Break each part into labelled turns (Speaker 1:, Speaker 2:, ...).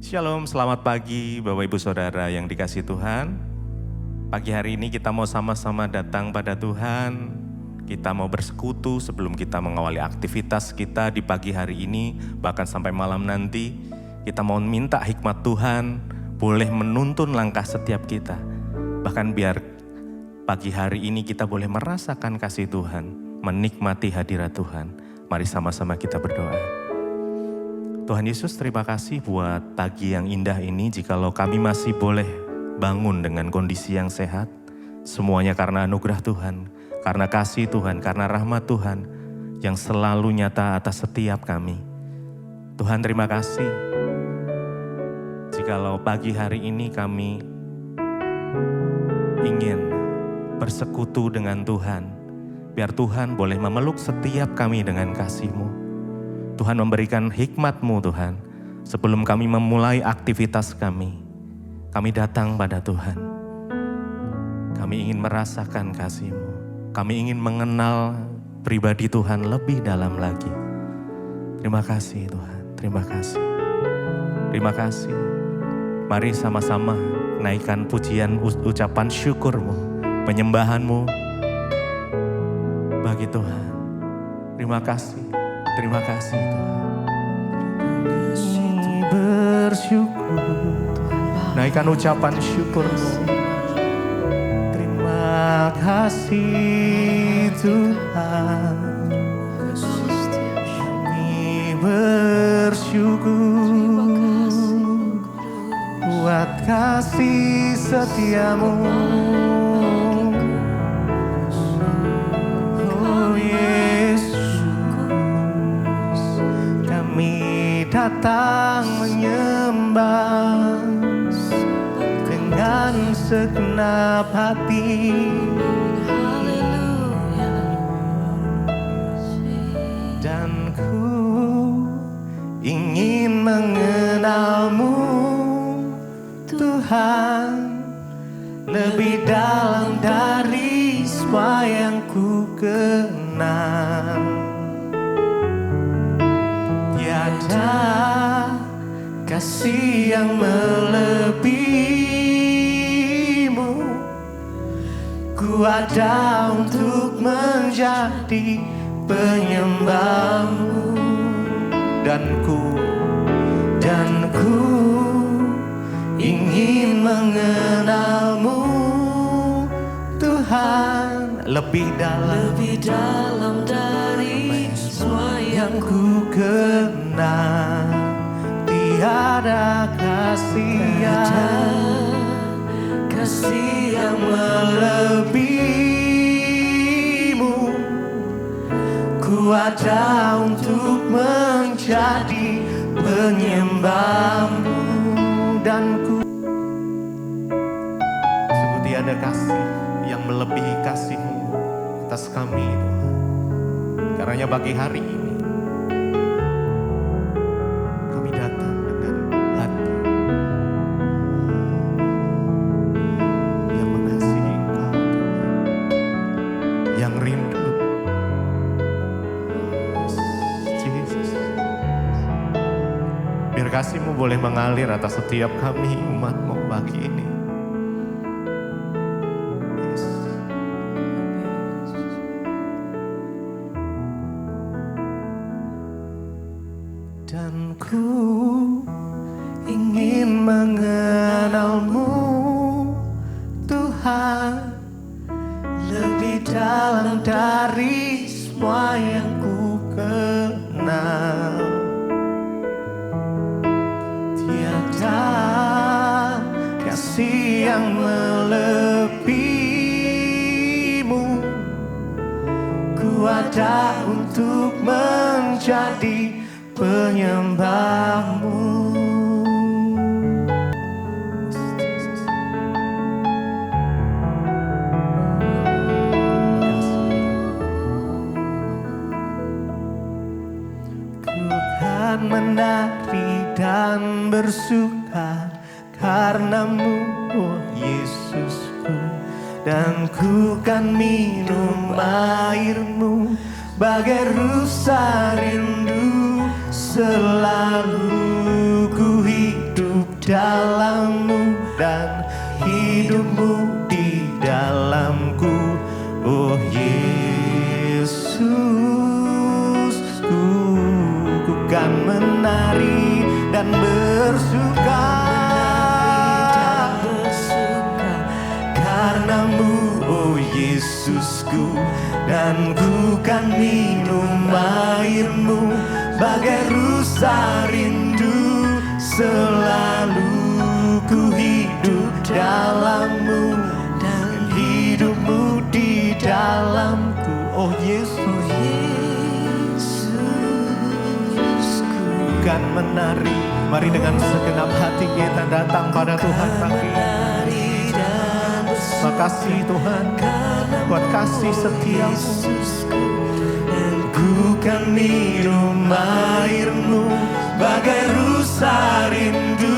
Speaker 1: Shalom, selamat pagi Bapak Ibu Saudara yang dikasihi Tuhan. Pagi hari ini kita mau sama-sama datang pada Tuhan. Kita mau bersekutu sebelum kita mengawali aktivitas kita di pagi hari ini, bahkan sampai malam nanti. Kita mau minta hikmat Tuhan, boleh menuntun langkah setiap kita. Bahkan biar pagi hari ini kita boleh merasakan kasih Tuhan, menikmati hadirat Tuhan. Mari sama-sama kita berdoa. Tuhan Yesus, terima kasih buat pagi yang indah ini. Jikalau kami masih boleh bangun dengan kondisi yang sehat, semuanya karena anugerah Tuhan, karena kasih Tuhan, karena rahmat Tuhan yang selalu nyata atas setiap kami. Tuhan, terima kasih. Jikalau pagi hari ini kami ingin bersekutu dengan Tuhan, biar Tuhan boleh memeluk setiap kami dengan kasih-Mu. Tuhan memberikan hikmat-Mu Tuhan. Sebelum kami memulai aktivitas kami datang pada Tuhan. Kami ingin merasakan kasih-Mu. Kami ingin mengenal pribadi Tuhan lebih dalam lagi. Terima kasih Tuhan, terima kasih. Terima kasih. Mari sama-sama naikkan pujian ucapan syukur-Mu, penyembahan-Mu bagi Tuhan. Terima kasih. Terima kasih Tuhan. Bersyukur. Naikkan ucapan syukur-Mu. Terima kasih Tuhan. Kami bersyukur buat kasih setia-Mu. Datang menyembah dengan segenap hati. Dan ku ingin mengenal-Mu Tuhan lebih dalam dari semua yang ku kenal. Tiada kasih yang melebihi-Mu. Ku ada untuk menjadi penyembah-Mu. Dan ku ingin mengenal-Mu Tuhan lebih dalam dari semua yang ku kenal. Tiada kasih yang melebihi-Mu. Ku ada untuk menjadi penyembah-Mu. Dan ku sungguh tiada kasih yang melebihi kasih-Mu atas kami Tuhan. Karenanya bagi hari ini kami datang dengan hati yang mengasihi Engkau Tuhan, yang rindu. Yesus, biar kasih-Mu boleh mengalir atas setiap kami umat-Mu pagi ini. Dan ku ingin mengenal-Mu Tuhan lebih dalam dari semua yang ku kenal. Tiada kasih yang melebihi-Mu. Ku ada untuk menjadi penyembah-Mu. Ku kan menari dan bersuka karena-Mu, oh Yesusku. Dan ku kan minum air-Mu bagai rusa rindu. Selalu ku hidup dalam-Mu dan hidupmu di dalamku. Oh Yesusku, ku kan menari dan bersuka karena-Mu, oh Yesusku, dan ku kan minum air-Mu bagai rusa rindu. Selalu ku hidup dalam-Mu dan hidupmu di dalamku. Oh Yesus, ku kan menari. Mari dengan segenap hati kita datang pada Tuhan pagi. Makasih Tuhan buat kasih setia-Mu. Ku kan minum air-Mu bagai rusa rindu.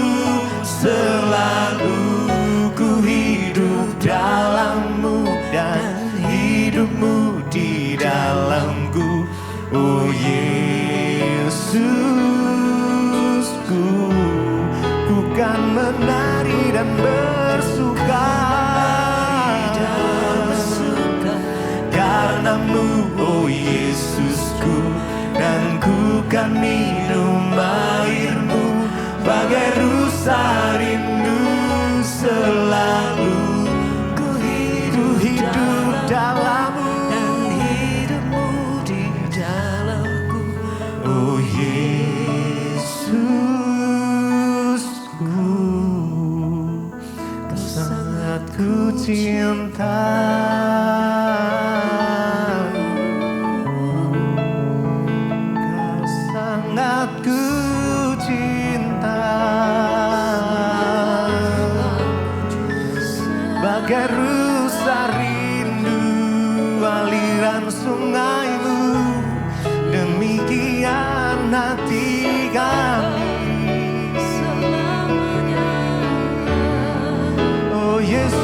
Speaker 1: Selalu ku hidup dalam-Mu dan hidupmu di dalamku. Oh Yesusku, ku kan menari dan bersuka karena-Mu, oh Yesusku, dan ku kan minum air-Mu bagai rusa rindu. Selalu ku hidup dalam-Mu dan hidupmu di dalamku. Oh Yesusku, Kau sangat ku cinta. Kau sangat ku cinta. Bagai rusa rindu aliran sungai-Mu, demikian hati kami selamanya. Oh Yesus,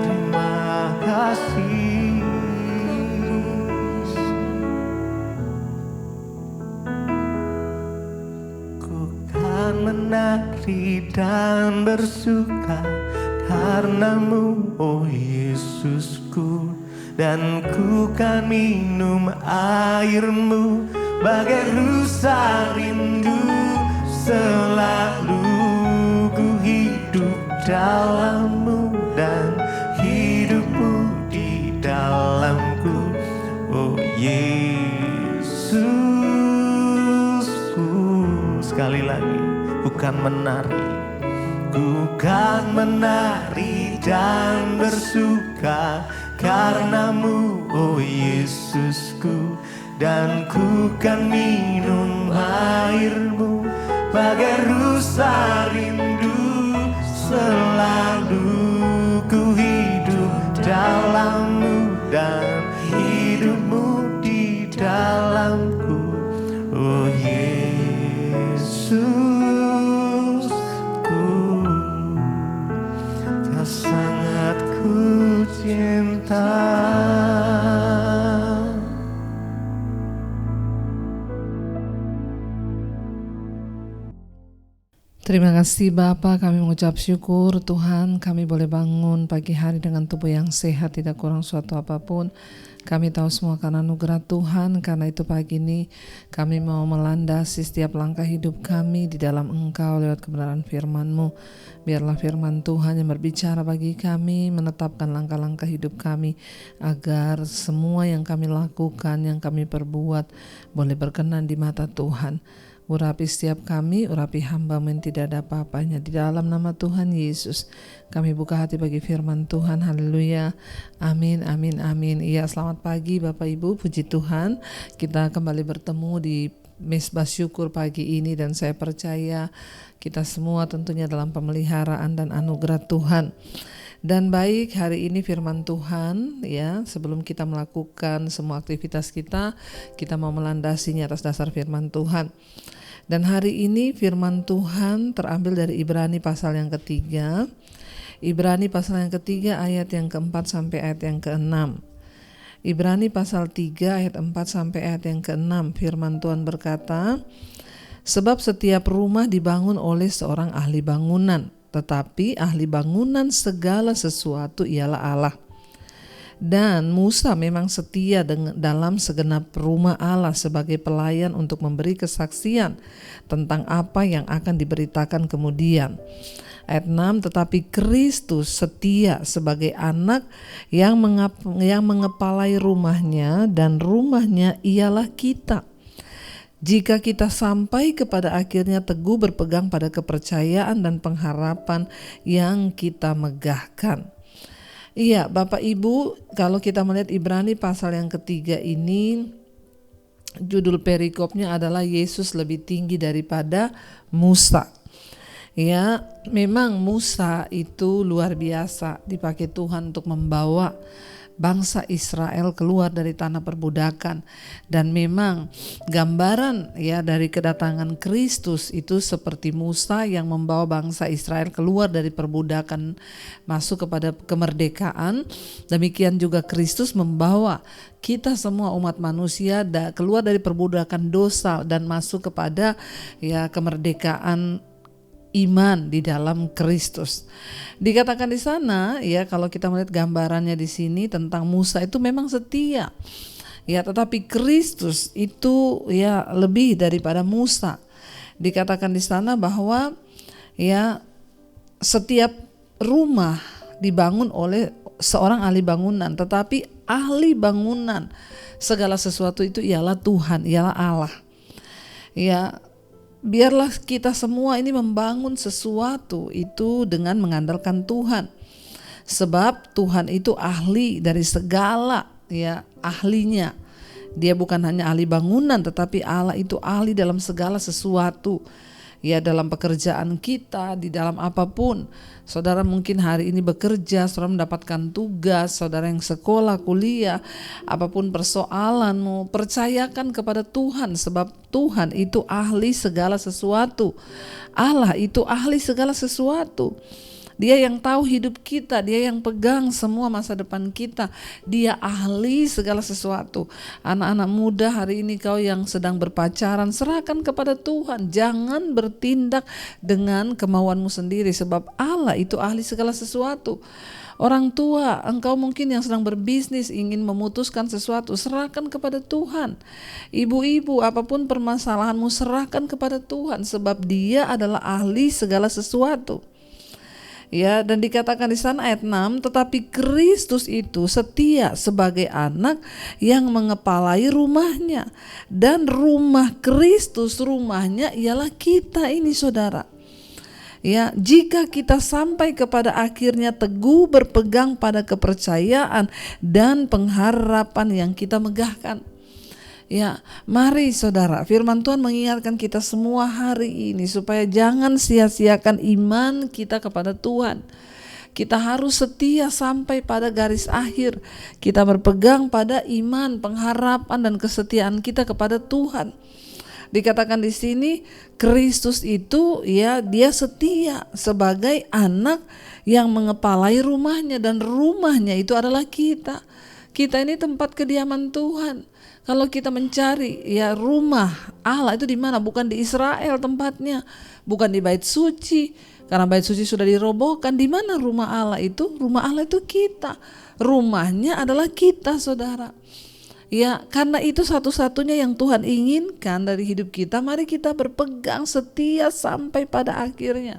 Speaker 1: terima kasih. Menari dan bersuka karena-Mu, oh Yesusku, dan ku kan minum air-Mu bagai rusa rindu. Selalu ku hidup dalam-Mu dan hidupmu di dalamku. Oh Yesusku, sekali lagi. Ku kan menari dan bersuka karena-Mu, oh Yesusku, dan ku kan minum air-Mu bagai rusa rindu. Selalu ku hidup dalam-Mu dan hidupmu di dalamku. Oh Yesus, sangat ku cinta.
Speaker 2: Terima kasih Bapa, kami mengucap syukur Tuhan, kami boleh bangun pagi hari dengan tubuh yang sehat, tidak kurang suatu apapun. Kami tahu semua karena anugerah Tuhan, karena itu pagi ini kami mau melandasi setiap langkah hidup kami di dalam Engkau lewat kebenaran firman-Mu. Biarlah firman Tuhan yang berbicara bagi kami, menetapkan langkah-langkah hidup kami, agar semua yang kami lakukan, yang kami perbuat boleh berkenan di mata Tuhan. Urapi setiap kami, urapi hamba-Mu yang tidak ada apa-apanya. Di dalam nama Tuhan Yesus, kami buka hati bagi firman Tuhan. Haleluya. Amin, amin, amin. Iya, selamat pagi Bapak Ibu, puji Tuhan. Kita kembali bertemu di Mesbah Syukur pagi ini, dan saya percaya kita semua tentunya dalam pemeliharaan dan anugerah Tuhan. Dan baik, hari ini firman Tuhan, ya, sebelum kita melakukan semua aktivitas kita mau melandasinya atas dasar firman Tuhan. Dan hari ini firman Tuhan terambil dari Ibrani pasal yang ketiga. Ibrani pasal yang ketiga ayat yang keempat sampai ayat yang keenam. Ibrani pasal 3 ayat 4 sampai ayat yang ke-6, firman Tuhan berkata, sebab setiap rumah dibangun oleh seorang ahli bangunan, tetapi ahli bangunan segala sesuatu ialah Allah. Dan Musa memang setia dalam segenap rumah Allah sebagai pelayan untuk memberi kesaksian tentang apa yang akan diberitakan kemudian. Ayat 6, tetapi Kristus setia sebagai anak yang mengepalai rumahnya, dan rumahnya ialah kita. Jika kita sampai kepada akhirnya teguh berpegang pada kepercayaan dan pengharapan yang kita megahkan. Iya, Bapak Ibu, kalau kita melihat Ibrani pasal yang ketiga ini, judul perikopnya adalah Yesus lebih tinggi daripada Musa. Ya, memang Musa itu luar biasa, dipakai Tuhan untuk membawa bangsa Israel keluar dari tanah perbudakan, dan memang gambaran ya dari kedatangan Kristus itu seperti Musa yang membawa bangsa Israel keluar dari perbudakan masuk kepada kemerdekaan. Demikian juga Kristus membawa kita semua umat manusia keluar dari perbudakan dosa dan masuk kepada ya kemerdekaan iman di dalam Kristus. Dikatakan di sana ya, kalau kita melihat gambarannya di sini tentang Musa itu memang setia. Ya, tetapi Kristus itu ya lebih daripada Musa. Dikatakan di sana bahwa ya setiap rumah dibangun oleh seorang ahli bangunan, tetapi ahli bangunan segala sesuatu itu ialah Tuhan, ialah Allah. Ya, biarlah kita semua ini membangun sesuatu itu dengan mengandalkan Tuhan. Sebab Tuhan itu ahli dari segala ya ahlinya. Dia bukan hanya ahli bangunan, tetapi Allah itu ahli dalam segala sesuatu. Ya, dalam pekerjaan kita, di dalam apapun. Saudara mungkin hari ini bekerja, saudara mendapatkan tugas, saudara yang sekolah, kuliah, apapun persoalanmu, percayakan kepada Tuhan, sebab Tuhan itu ahli segala sesuatu. Allah itu ahli segala sesuatu. Dia yang tahu hidup kita, dia yang pegang semua masa depan kita. Dia ahli segala sesuatu. Anak-anak muda hari ini, kau yang sedang berpacaran, serahkan kepada Tuhan. Jangan bertindak dengan kemauanmu sendiri, sebab Allah itu ahli segala sesuatu. Orang tua, engkau mungkin yang sedang berbisnis, ingin memutuskan sesuatu, serahkan kepada Tuhan. Ibu-ibu, apapun permasalahanmu, serahkan kepada Tuhan, sebab Dia adalah ahli segala sesuatu. Ya, dan dikatakan di sana ayat 6, tetapi Kristus itu setia sebagai anak yang mengepalai rumahnya, dan rumah Kristus, rumahnya ialah kita ini, saudara. Ya, jika kita sampai kepada akhirnya teguh berpegang pada kepercayaan dan pengharapan yang kita megahkan. Ya, mari saudara, firman Tuhan mengingatkan kita semua hari ini supaya jangan sia-siakan iman kita kepada Tuhan. Kita harus setia sampai pada garis akhir. Kita berpegang pada iman, pengharapan dan kesetiaan kita kepada Tuhan. Dikatakan di sini Kristus itu ya dia setia sebagai anak yang mengepalai rumahnya, dan rumahnya itu adalah kita. Kita ini tempat kediaman Tuhan. Kalau kita mencari ya rumah Allah itu di mana? Bukan di Israel tempatnya, bukan di bait suci, karena bait suci sudah dirobohkan. Di mana rumah Allah itu? Rumah Allah itu kita. Rumahnya adalah kita, saudara. Ya, karena itu satu-satunya yang Tuhan inginkan dari hidup kita. Mari kita berpegang setia sampai pada akhirnya.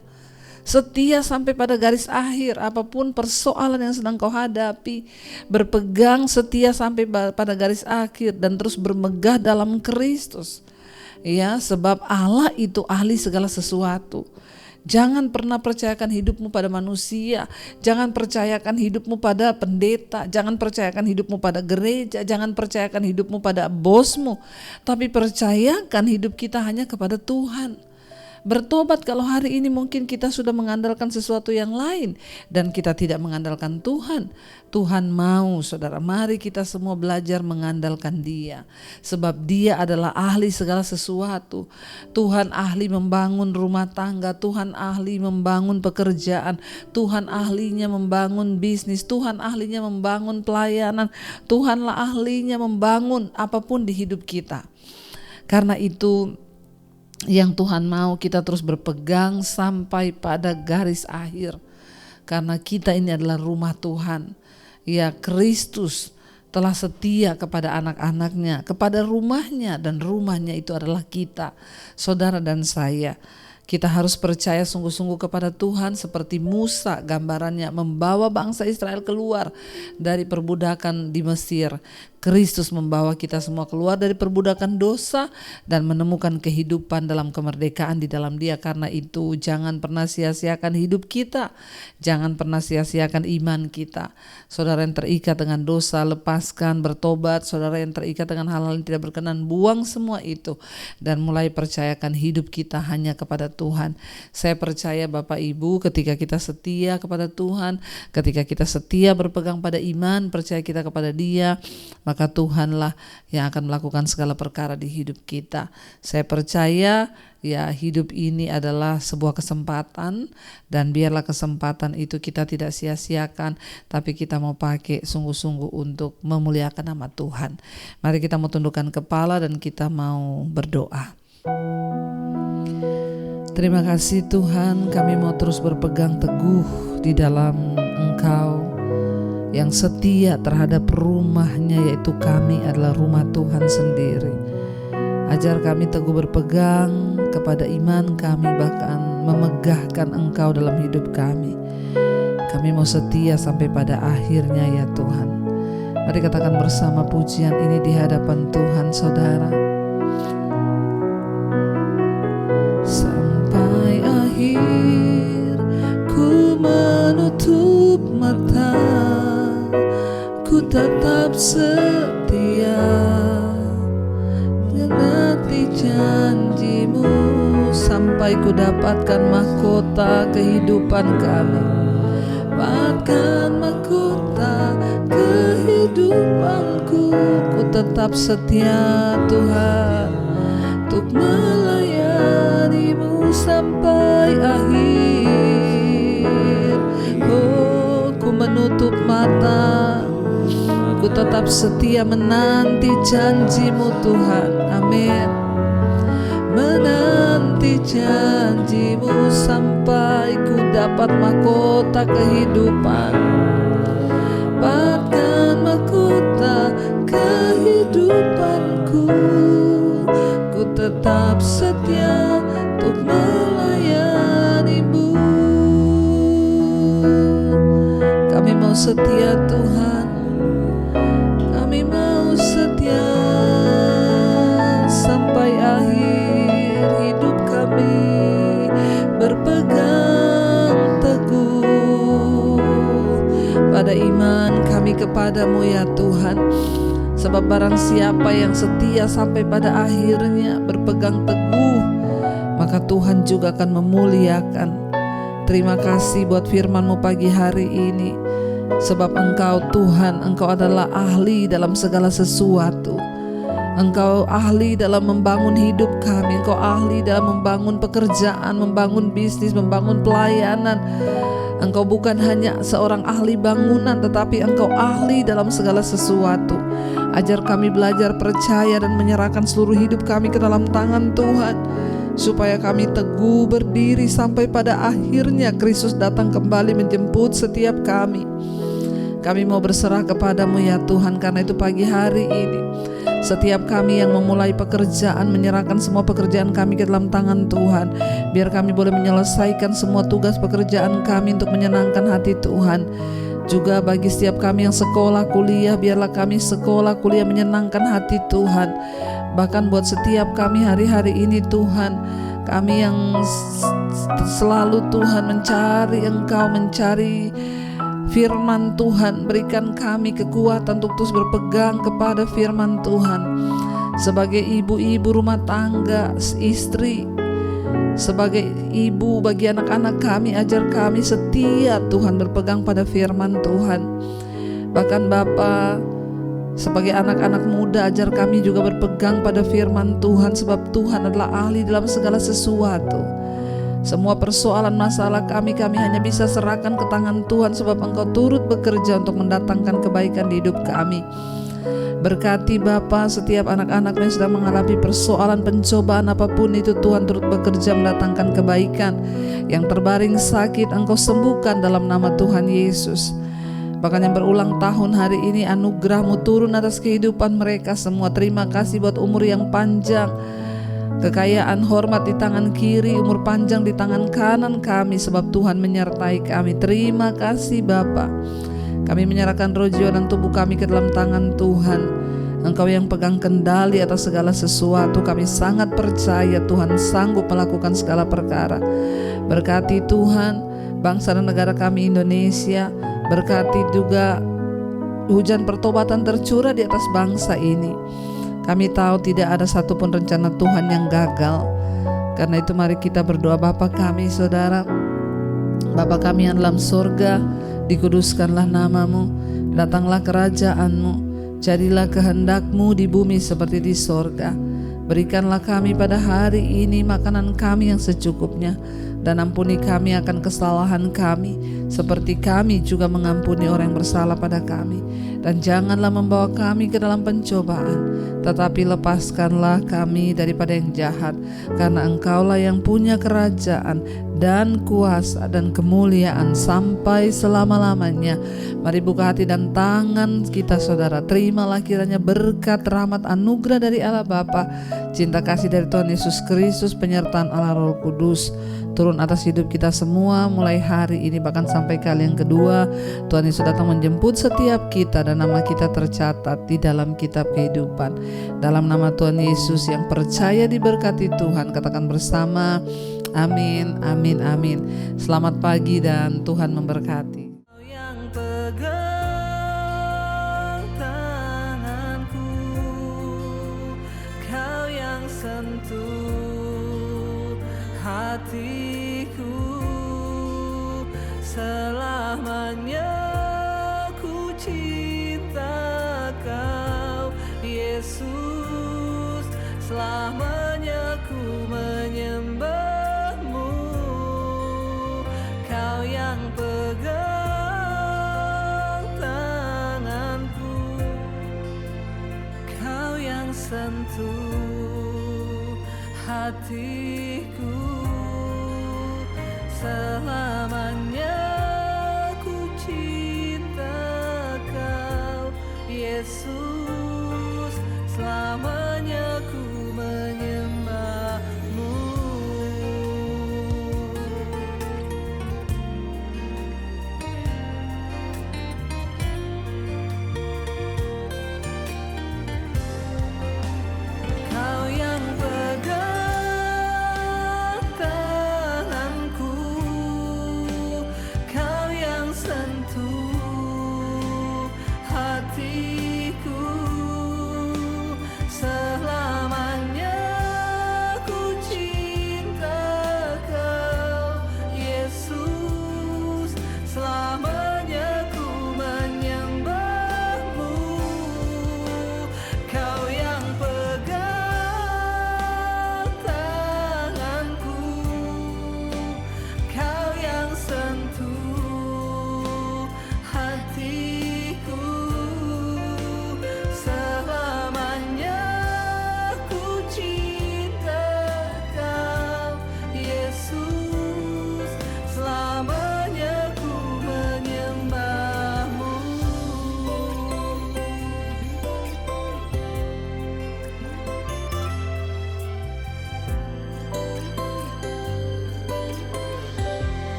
Speaker 2: Setia sampai pada garis akhir, apapun persoalan yang sedang kau hadapi, berpegang setia sampai pada garis akhir dan terus bermegah dalam Kristus. Ya, sebab Allah itu ahli segala sesuatu. Jangan pernah percayakan hidupmu pada manusia, jangan percayakan hidupmu pada pendeta, jangan percayakan hidupmu pada gereja, jangan percayakan hidupmu pada bosmu, tapi percayakan hidup kita hanya kepada Tuhan. Bertobat kalau hari ini mungkin kita sudah mengandalkan sesuatu yang lain dan kita tidak mengandalkan Tuhan. Tuhan mau, saudara, mari kita semua belajar mengandalkan Dia. Sebab Dia adalah ahli segala sesuatu. Tuhan ahli membangun rumah tangga, Tuhan ahli membangun pekerjaan, Tuhan ahlinya membangun bisnis, Tuhan ahlinya membangun pelayanan, Tuhanlah ahlinya membangun apapun di hidup kita. Karena itu yang Tuhan mau kita terus berpegang sampai pada garis akhir. Karena kita ini adalah rumah Tuhan. Ya, Kristus telah setia kepada anak-anaknya, kepada rumahnya, dan rumahnya itu adalah kita, saudara dan saya. Kita harus percaya sungguh-sungguh kepada Tuhan seperti Musa gambarannya membawa bangsa Israel keluar dari perbudakan di Mesir. Kristus membawa kita semua keluar dari perbudakan dosa dan menemukan kehidupan dalam kemerdekaan di dalam Dia. Karena itu jangan pernah sia-siakan hidup kita, jangan pernah sia-siakan iman kita. Saudara yang terikat dengan dosa, lepaskan, bertobat. Saudara yang terikat dengan hal-hal yang tidak berkenan, buang semua itu dan mulai percayakan hidup kita hanya kepada Tuhan. Saya percaya Bapak Ibu, ketika kita setia kepada Tuhan, ketika kita setia berpegang pada iman, percaya kita kepada Dia, maka Tuhanlah yang akan melakukan segala perkara di hidup kita. Saya percaya ya hidup ini adalah sebuah kesempatan, dan biarlah kesempatan itu kita tidak sia-siakan, tapi kita mau pakai sungguh-sungguh untuk memuliakan nama Tuhan. Mari kita mau tundukkan kepala dan kita mau berdoa. Terima kasih Tuhan, kami mau terus berpegang teguh di dalam Engkau yang setia terhadap rumahnya, yaitu kami adalah rumah Tuhan sendiri. Ajar kami teguh berpegang kepada iman kami, bahkan memegahkan Engkau dalam hidup kami. Kami mau setia sampai pada akhirnya ya Tuhan. Mari katakan bersama pujian ini di hadapan Tuhan, saudara. Sampai akhir ku menutup mata, ku tetap setia menanti janji-Mu sampai ku dapatkan mahkota kehidupan kami. Dapatkan mahkota kehidupanku, ku tetap setia Tuhan untuk melayani-Mu sampai akhir. Oh, ku menutup mata, ku tetap setia menanti janji-Mu Tuhan. Amin. Menanti janji-Mu sampai ku dapat mahkota kehidupan. Dapatkan mahkota kehidupanku, ku tetap setia untuk melayani-Mu. Kami mau setia Tuhan, kami mau setia sampai akhir hidup kami, berpegang teguh pada iman kami kepadamu ya Tuhan. Sebab barang siapa yang setia sampai pada akhirnya, berpegang teguh, maka Tuhan juga akan memuliakan. Terima kasih buat firman-Mu pagi hari ini. Sebab Engkau Tuhan, Engkau adalah ahli dalam segala sesuatu. Engkau ahli dalam membangun hidup kami, Engkau ahli dalam membangun pekerjaan, membangun bisnis, membangun pelayanan. Engkau bukan hanya seorang ahli bangunan, tetapi Engkau ahli dalam segala sesuatu. Ajar kami belajar percaya dan menyerahkan seluruh hidup kami ke dalam tangan Tuhan, supaya kami teguh berdiri sampai pada akhirnya Kristus datang kembali menjemput setiap kami. Kami mau berserah kepadamu ya Tuhan. Karena itu pagi hari ini, setiap kami yang memulai pekerjaan, menyerahkan semua pekerjaan kami ke dalam tangan Tuhan. Biar kami boleh menyelesaikan semua tugas pekerjaan kami untuk menyenangkan hati Tuhan. Juga bagi setiap kami yang sekolah kuliah, biarlah kami sekolah kuliah menyenangkan hati Tuhan. Bahkan buat setiap kami hari-hari ini Tuhan, kami yang selalu Tuhan mencari Engkau, mencari firman Tuhan, berikan kami kekuatan untuk terus berpegang kepada firman Tuhan. Sebagai ibu-ibu rumah tangga, istri, Sebagai ibu bagi anak-anak kami, ajar kami setia Tuhan berpegang pada firman Tuhan. Bahkan Bapa, sebagai anak-anak muda, ajar kami juga berpegang pada firman Tuhan, sebab Tuhan adalah ahli dalam segala sesuatu. Semua persoalan masalah kami hanya bisa serahkan ke tangan Tuhan, sebab Engkau turut bekerja untuk mendatangkan kebaikan di hidup kami. Berkati Bapa setiap anak-anak yang sedang mengalami persoalan pencobaan apapun itu, Tuhan turut bekerja mendatangkan kebaikan. Yang terbaring sakit Engkau sembuhkan dalam nama Tuhan Yesus. Bahkan yang berulang tahun hari ini, anugerah-Mu turun atas kehidupan mereka semua. Terima kasih buat umur yang panjang, kekayaan hormat di tangan kiri, umur panjang di tangan kanan kami, sebab Tuhan menyertai kami. Terima kasih Bapa. Kami menyerahkan roh, jiwa, dan tubuh kami ke dalam tangan Tuhan. Engkau yang pegang kendali atas segala sesuatu. Kami sangat percaya Tuhan sanggup melakukan segala perkara. Berkati Tuhan bangsa dan negara kami Indonesia. Berkati juga hujan pertobatan tercurah di atas bangsa ini. Kami tahu tidak ada satupun rencana Tuhan yang gagal. Karena itu mari kita berdoa. Bapa kami, Saudara, Bapa kami yang dalam surga, dikuduskanlah nama-Mu, datanglah kerajaan-Mu, jadilah kehendak-Mu di bumi seperti di sorga. Berikanlah kami pada hari ini makanan kami yang secukupnya, dan ampuni kami akan kesalahan kami, seperti kami juga mengampuni orang yang bersalah pada kami. Dan janganlah membawa kami ke dalam pencobaan, tetapi lepaskanlah kami daripada yang jahat, karena Engkaulah yang punya kerajaan dan kuasa dan kemuliaan sampai selama-lamanya. Mari buka hati dan tangan kita, Saudara. Terimalah kiranya berkat, rahmat, anugerah dari Allah Bapa, cinta kasih dari Tuhan Yesus Kristus, penyertaan Allah Roh Kudus turun atas hidup kita semua mulai hari ini bahkan sampai kali yang kedua. Tuhan Yesus datang menjemput setiap kita dan nama kita tercatat di dalam kitab kehidupan. Dalam nama Tuhan Yesus yang percaya diberkati Tuhan, katakan bersama, amin, amin, amin. Selamat pagi dan Tuhan memberkati. Yang pegang tanganku, Kau yang sentuh hatiku, selamanya ku cinta Kau Yesus, selamanya ku menyembah-Mu. Kau yang pegang tanganku, Kau yang sentuh hatiku, selamanya